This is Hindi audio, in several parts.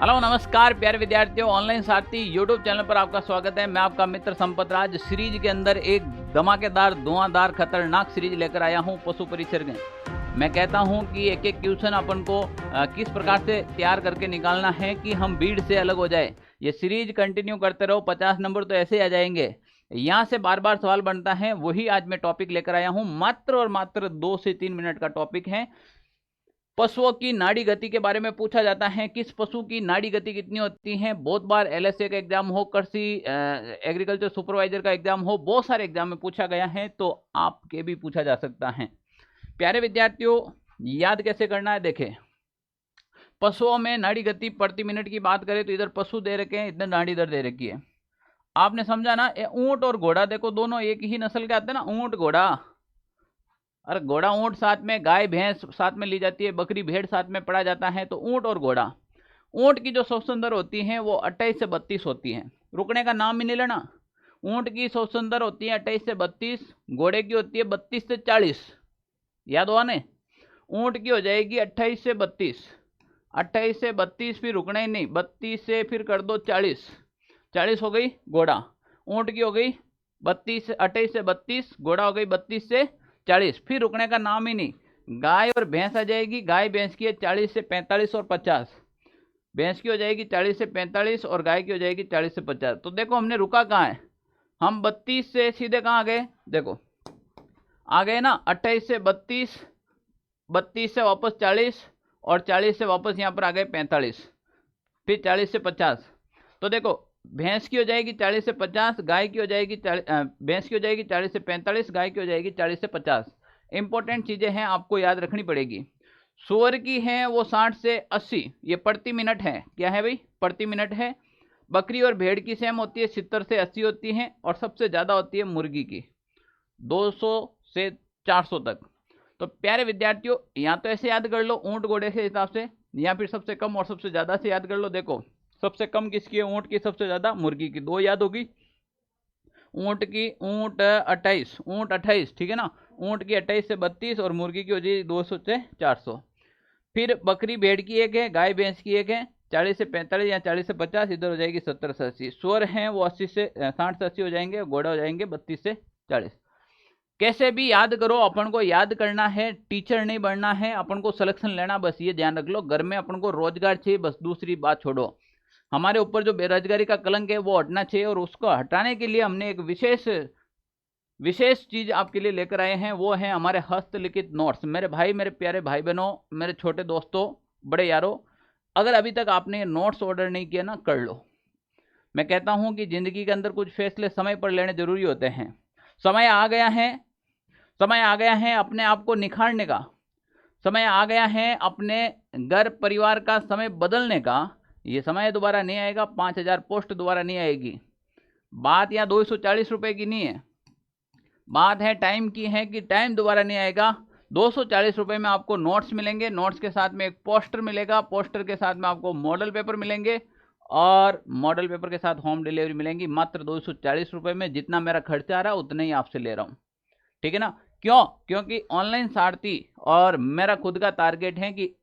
हेलो नमस्कार प्यारे विद्यार्थियों, ऑनलाइन सारथी यूट्यूब चैनल पर आपका स्वागत है। मैं आपका मित्र संपत राज सीरीज के अंदर एक धमाकेदार धुआंधार खतरनाक सीरीज लेकर आया हूं, पशु परिसर। मैं कहता हूं कि एक एक क्वेश्चन अपन को किस प्रकार से तैयार करके निकालना है कि हम भीड़ से अलग हो जाए। ये सीरीज कंटिन्यू करते रहो, 50 नंबर तो ऐसे ही आ जाएंगे। यहाँ से बार बार सवाल बनता है, वही आज मैं टॉपिक लेकर आया हूँ। मात्र और मात्र 2 से 3 मिनट का टॉपिक है। पशुओं की नाड़ी गति के बारे में पूछा जाता है, किस पशु की नाड़ी गति कितनी होती है। बहुत बार एलएसए का एग्जाम हो, कृषि एग्रीकल्चर सुपरवाइजर का एग्जाम हो, बहुत सारे एग्जाम में पूछा गया है, तो आपके भी पूछा जा सकता है। प्यारे विद्यार्थियों, याद कैसे करना है, देखें। पशुओं में नाड़ी गति प्रति मिनट की बात करें तो इधर पशु दे रखे हैं, इधर नाड़ी दर दे रखी है। आपने समझा ना। ऊंट और घोड़ा देखो, दोनों एक ही नस्ल के आते हैं ना, ऊंट घोड़ा। अरे घोड़ा ऊंट साथ में, गाय भैंस साथ में ली जाती है, बकरी भेड़ साथ में पढ़ा जाता है। तो ऊंट और घोड़ा, ऊंट की जो श्वसन दर होती है वो 28 से 32 होती है। रुकने का नाम ही नहीं लेना। ऊंट की श्वसन दर होती है 28 से 32, घोड़े की होती है 32 से 40। याद हुआ ने। ऊंट की हो जाएगी 28 से 32, 28 से 32, फिर रुकना ही नहीं, 32 से फिर कर दो 40, 40 हो गई घोड़ा। ऊंट की हो गई 32 से 28 से 32, घोड़ा हो गई 32 से 40, फिर रुकने का नाम ही नहीं। गाय और भैंस आ जाएगी। गाय भैंस की है 40 से 45 और 50। भैंस की हो जाएगी 40 से 45 और गाय की हो जाएगी 40 से 50। तो देखो हमने रुका कहाँ है, हम 32 से सीधे कहाँ आ गए, देखो आ गए ना, 28 से 32, 32 से वापस 40 और 40 से वापस यहाँ पर आ गए 45, फिर 40 से 50। तो देखो भैंस की हो जाएगी 40 से 50, गाय की हो जाएगी भैंस की हो जाएगी 40 से 45, गाय की हो जाएगी 40 से 50। इंपॉर्टेंट चीजें हैं, आपको याद रखनी पड़ेगी। सूअर की है वो 60 से 80, ये प्रति मिनट है। क्या है भाई, प्रति मिनट है। बकरी और भेड़ की सेम होती है, 70 से 80 होती है। और सबसे ज्यादा होती है मुर्गी की, 200 से 400 तक। तो प्यारे विद्यार्थियों, या तो ऐसे याद कर लो ऊंट घोड़े के हिसाब से, या फिर सबसे कम और सबसे ज्यादा से याद कर लो। देखो सबसे कम किसकी है, ऊंट की, सबसे ज्यादा मुर्गी की। 2 याद होगी। ऊंट की, ऊंट 28, ऊंट 28, ठीक है ना। ऊंट की 28 से 32 और मुर्गी की हो जाएगी 200 से 400। फिर बकरी भेड़ की एक है, गाय भैंस की एक है, 40 से 45 या 40 से 50, इधर हो जाएगी 70 से 80। सूअर हैं वो 80 से 60 से 80 हो जाएंगे, घोड़ा हो जाएंगे 32 से 40। कैसे भी याद करो, अपन को याद करना है, टीचर नहीं बनना है, अपन को सिलेक्शन लेना, बस ये ध्यान रख लो। घर में अपन को रोजगार चाहिए, बस दूसरी बात छोड़ो। हमारे ऊपर जो बेरोजगारी का कलंक है वो हटना चाहिए, और उसको हटाने के लिए हमने एक विशेष चीज आपके लिए लेकर आए हैं, वो है हमारे हस्तलिखित नोट्स। मेरे भाई, मेरे प्यारे भाई बहनों, मेरे छोटे दोस्तों, बड़े यारों, अगर अभी तक आपने ये नोट्स ऑर्डर नहीं किया ना, कर लो। मैं कहता हूं कि जिंदगी के अंदर कुछ फैसले समय पर लेने जरूरी होते हैं। समय आ गया है, समय आ गया है अपने आप को निखारने का, समय आ गया है अपने घर परिवार का समय बदलने का। ये समय दोबारा नहीं आएगा, 5000 पोस्ट दोबारा नहीं आएगी। बात यहाँ 240 रुपए की नहीं है, बात है टाइम की, है कि टाइम दोबारा नहीं आएगा। 240 रुपए में आपको नोट्स मिलेंगे, नोट्स के साथ में एक पोस्टर मिलेगा, पोस्टर के साथ में आपको मॉडल पेपर मिलेंगे, और मॉडल पेपर के साथ होम डिलीवरी मिलेंगी, मात्र 240 रुपए में। जितना मेरा खर्चा आ रहा है उतना ही आपसे ले रहा हूँ, ठीक है ना। क्यों? क्योंकि ऑनलाइन सारथी और मेरा खुद का टारगेट है कि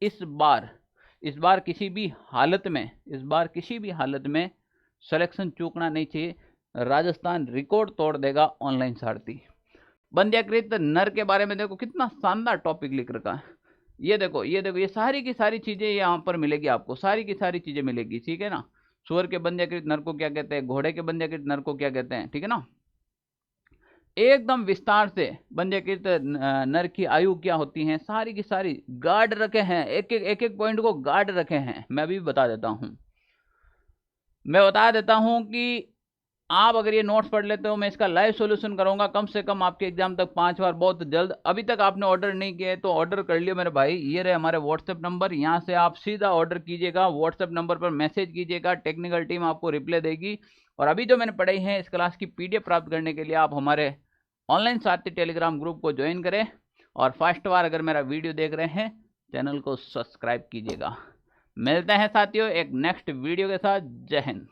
इस बार किसी भी हालत में सिलेक्शन चूकना नहीं चाहिए। राजस्थान रिकॉर्ड तोड़ देगा ऑनलाइन सारथी। बंध्याकृत नर के बारे में देखो कितना शानदार टॉपिक लिख रखा है। ये देखो, ये सारी की सारी चीजें यहाँ पर मिलेगी आपको, सारी की सारी चीजें मिलेगी, ठीक है ना। सूअर के बंध्याकृत नर को क्या कहते हैं, घोड़े के बंध्याकृत नर को क्या कहते हैं, ठीक है ना। एकदम विस्तार से बंध्याकृत नर की आयु क्या होती है, सारी की सारी गार्ड रखे हैं, एक एक पॉइंट को गार्ड रखे हैं। मैं भी बता देता हूं कि आप अगर ये नोट्स पढ़ लेते हो, मैं इसका लाइव सॉल्यूशन करूंगा कम से कम आपके एग्जाम तक 5 बार, बहुत जल्द। अभी तक आपने ऑर्डर नहीं किया है तो ऑर्डर कर लियो मेरे भाई। ये रहे हमारे व्हाट्सएप नंबर, यहाँ से आप सीधा ऑर्डर कीजिएगा, व्हाट्सएप नंबर पर मैसेज कीजिएगा, टेक्निकल टीम आपको रिप्लाई देगी। और अभी जो मैंने पढ़ाई है इस क्लास की PDF प्राप्त करने के लिए आप हमारे ऑनलाइन सारथी टेलीग्राम ग्रुप को ज्वाइन करें, और फर्स्ट बार अगर मेरा वीडियो देख रहे हैं चैनल को सब्सक्राइब कीजिएगा। मिलते हैं साथियों एक नेक्स्ट वीडियो के साथ। जय हिंद।